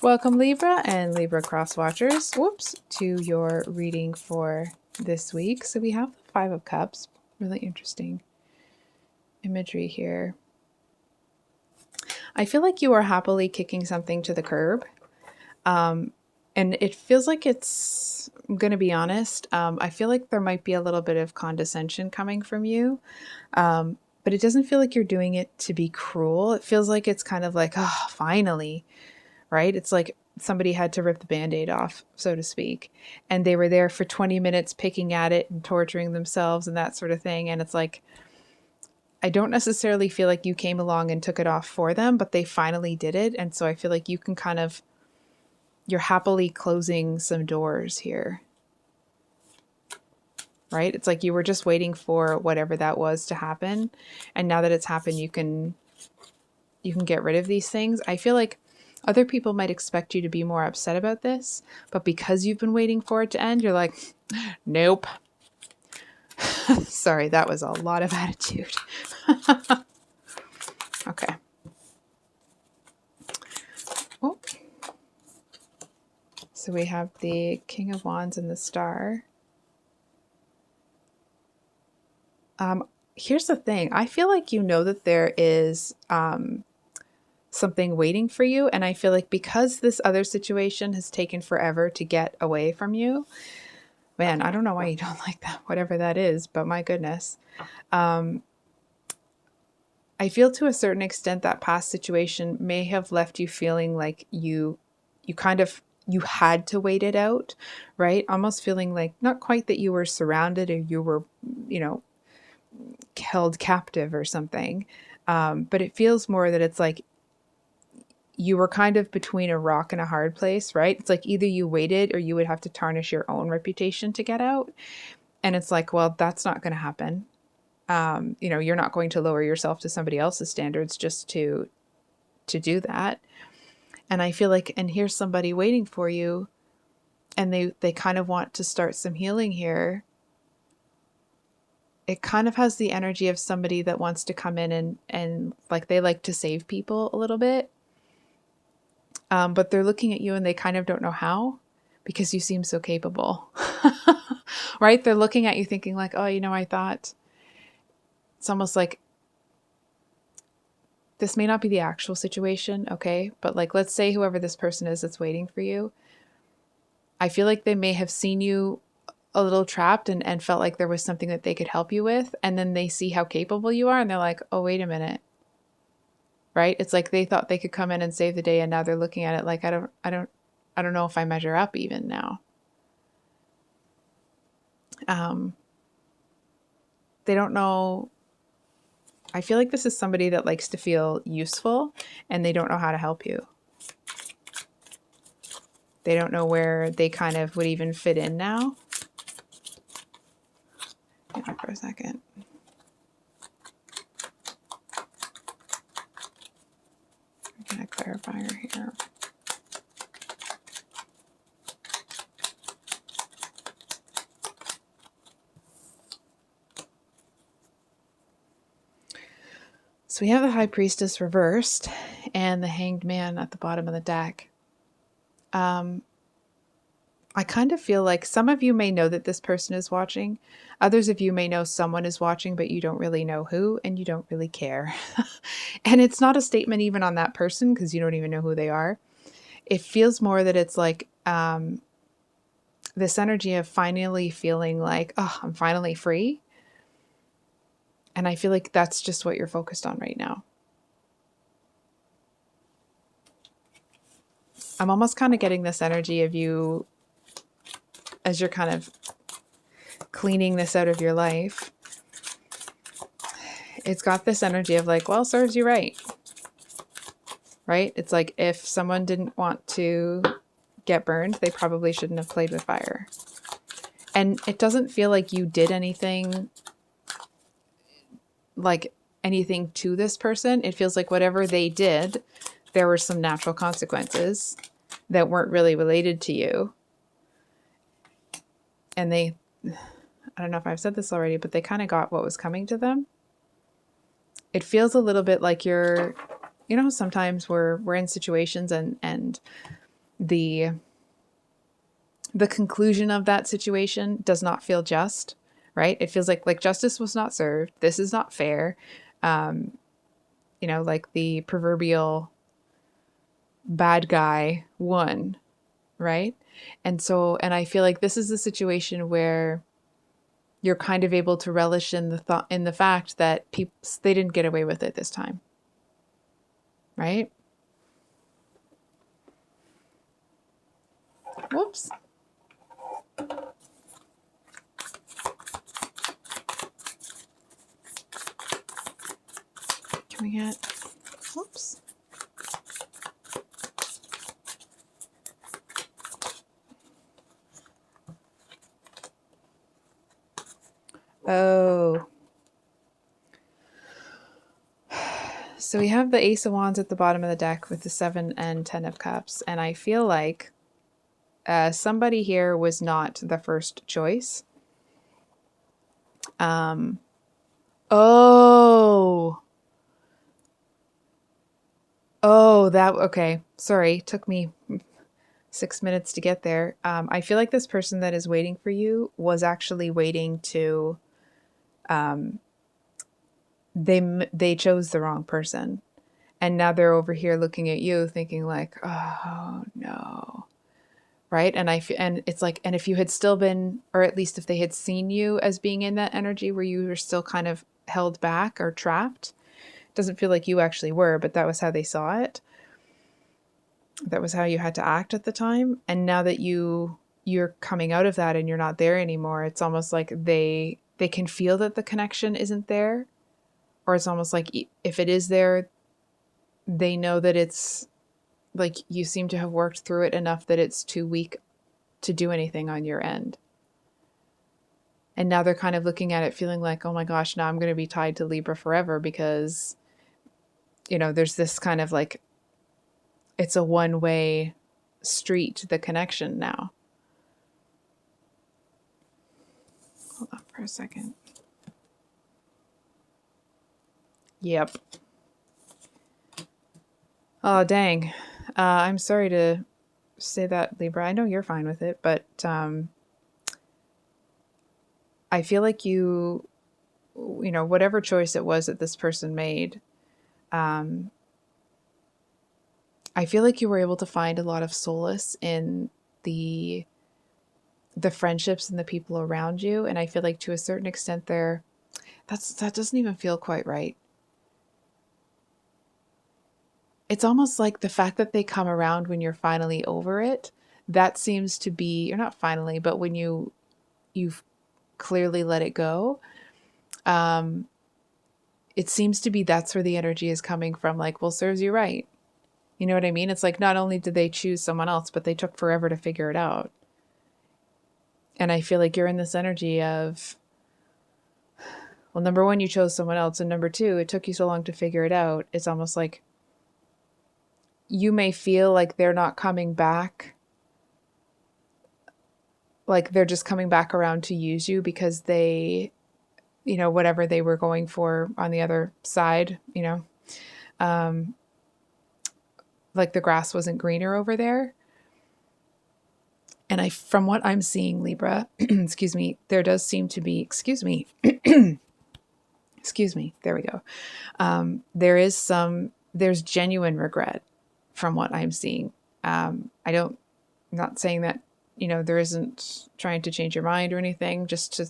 Welcome Libra and Libra cross watchers, to your reading for this week. So we have the Five of Cups, really interesting imagery here. I feel like you are happily kicking something to the curb. And it feels like it's, I'm going to be honest, I feel like there might be a little bit of condescension coming from you. But it doesn't feel like you're doing it to be cruel. It feels like it's kind of like, oh, finally, right? It's like somebody had to rip the Band-Aid off, so to speak. And they were there for 20 minutes picking at it and torturing themselves and that sort of thing. And it's like, I don't necessarily feel like you came along and took it off for them, but they finally did it. And so I feel like you can kind of, you're happily closing some doors here, right? It's like you were just waiting for whatever that was to happen. And now that it's happened, you can get rid of these things. I feel like other people might expect you to be more upset about this, but because you've been waiting for it to end, you're like, nope. Sorry, that was a lot of attitude. Okay. Oh. So we have the King of Wands and the Star. Here's the thing. I feel like you know that there is something waiting for you. And I feel like because this other situation has taken forever to get away from you, man, I don't know why you don't like that, whatever that is, but my goodness. I feel to a certain extent that past situation may have left you feeling like you had to wait it out, right? Almost feeling like not quite that you were surrounded or you were, held captive or something. But it feels more that it's like you were kind of between a rock and a hard place, right? It's like either you waited or you would have to tarnish your own reputation to get out. And it's like, well, that's not going to happen. You're not going to lower yourself to somebody else's standards just to do that. And I feel like, and here's somebody waiting for you, and they kind of want to start some healing here. It kind of has the energy of somebody that wants to come in and like they like to save people a little bit. But they're looking at you and they kind of don't know how because you seem so capable, right? They're looking at you thinking like, oh, I thought it's almost like this may not be the actual situation. Okay. But like, let's say whoever this person is that's waiting for you, I feel like they may have seen you a little trapped and felt like there was something that they could help you with. And then they see how capable you are and they're like, oh, wait a minute. Right? It's like they thought they could come in and save the day, and now they're looking at it like I don't know if I measure up even now. They don't know. I feel like this is somebody that likes to feel useful and they don't know how to help you. They don't know where they kind of would even fit in now. Hang on for a second. A clarifier here. So we have the High Priestess reversed and the Hanged Man at the bottom of the deck. I kind of feel like some of you may know that this person is watching. Others of you may know someone is watching, but you don't really know who, and you don't really care. And it's not a statement even on that person because you don't even know who they are. It feels more that it's like this energy of finally feeling like, oh, I'm finally free. And I feel like that's just what you're focused on right now. I'm almost kind of getting this energy of you as you're kind of cleaning this out of your life. It's got this energy of like, well, serves you right. Right? It's like if someone didn't want to get burned, they probably shouldn't have played with fire. And it doesn't feel like you did anything to this person. It feels like whatever they did, there were some natural consequences that weren't really related to you. And I don't know if I've said this already, but they kind of got what was coming to them. It feels a little bit like you're, sometimes we're in situations and the conclusion of that situation does not feel just, right? It feels like justice was not served. This is not fair. Like the proverbial bad guy won, right? And I feel like this is a situation where you're kind of able to relish in the fact that they didn't get away with it this time, right? Whoops. Can we get, whoops. Oh. So we have the Ace of Wands at the bottom of the deck with the 7 and 10 of Cups. And I feel like somebody here was not the first choice. Okay. Sorry. Took me 6 minutes to get there. I feel like this person that is waiting for you was actually waiting to, they chose the wrong person. And now they're over here looking at you thinking like, oh no. Right. And it's like, and if you had still been, or at least if they had seen you as being in that energy where you were still kind of held back or trapped, it doesn't feel like you actually were, but that was how they saw it. That was how you had to act at the time. And now that you're coming out of that and you're not there anymore, it's almost like they can feel that the connection isn't there. Or it's almost like if it is there, they know that it's like you seem to have worked through it enough that it's too weak to do anything on your end. And now they're kind of looking at it feeling like, oh my gosh, now I'm going to be tied to Libra forever because, there's this kind of like, it's a one-way street, the connection now. Hold on for a second. Yep. Oh, dang. I'm sorry to say that, Libra. I know you're fine with it, but I feel like whatever choice it was that this person made, I feel like you were able to find a lot of solace in the friendships and the people around you. And I feel like to a certain extent that doesn't even feel quite right. It's almost like the fact that they come around when you're finally over it, that seems to be, you're not finally, but when you've clearly let it go, it seems to be that's where the energy is coming from. Like, well, serves you right. You know what I mean? It's like not only did they choose someone else, but they took forever to figure it out. And I feel like you're in this energy of, well, number one, you chose someone else. And number two, it took you so long to figure it out. It's almost like you may feel like they're not coming back. Like they're just coming back around to use you because they, whatever they were going for on the other side, like the grass wasn't greener over there. And from what I'm seeing, Libra, excuse me, there does seem to be, excuse me, there we go. There's genuine regret from what I'm seeing. I'm not saying that, there isn't trying to change your mind or anything, just to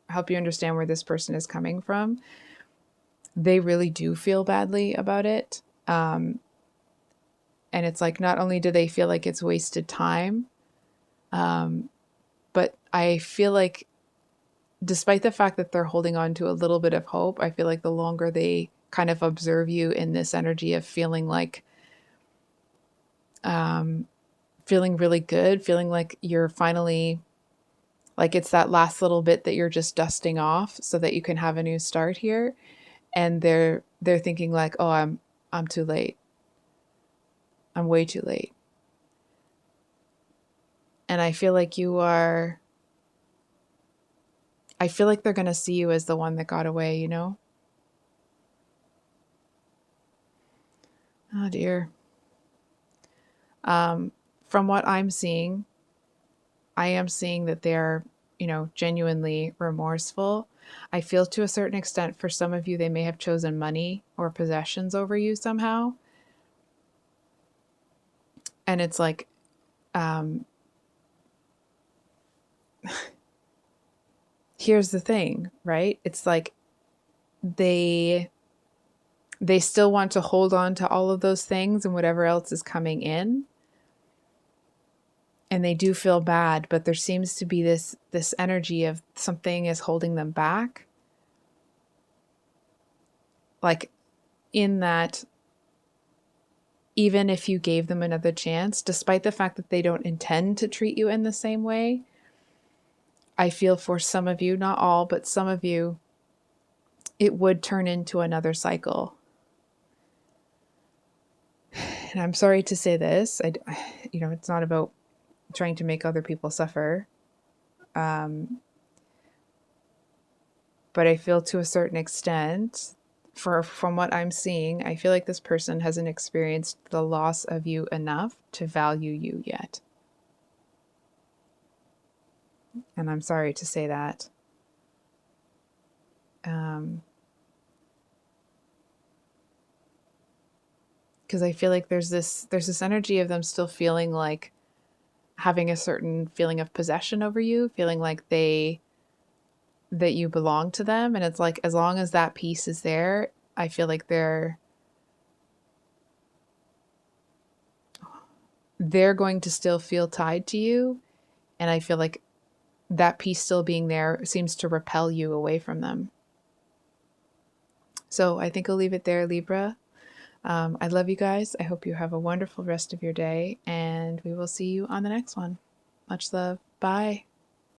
help you understand where this person is coming from. They really do feel badly about it. And it's like, not only do they feel like it's wasted time, but I feel like despite the fact that they're holding on to a little bit of hope, I feel like the longer they kind of observe you in this energy of feeling like, feeling really good, feeling like you're finally, like it's that last little bit that you're just dusting off so that you can have a new start here. And they're thinking like, oh, I'm too late. I'm way too late. And I feel like I feel like they're going to see you as the one that got away, Oh dear. From what I'm seeing, I am seeing that they're, genuinely remorseful. I feel to a certain extent for some of you, they may have chosen money or possessions over you somehow. And it's like, um, here's the thing, right? It's like they still want to hold on to all of those things and whatever else is coming in. And they do feel bad, but there seems to be this energy of something is holding them back. Like, in that, even if you gave them another chance, despite the fact that they don't intend to treat you in the same way, I feel for some of you, not all, but some of you, it would turn into another cycle. And I'm sorry to say this, it's not about trying to make other people suffer. But I feel to a certain extent, from what I'm seeing, I feel like this person hasn't experienced the loss of you enough to value you yet. And I'm sorry to say that. Because I feel like there's this energy of them still feeling like having a certain feeling of possession over you, feeling like that you belong to them. And it's like, as long as that piece is there, I feel like they're going to still feel tied to you. And I feel like that piece still being there seems to repel you away from them. So I think I'll leave it there, Libra. I love you guys. I hope you have a wonderful rest of your day, and we will see you on the next one. Much love. Bye.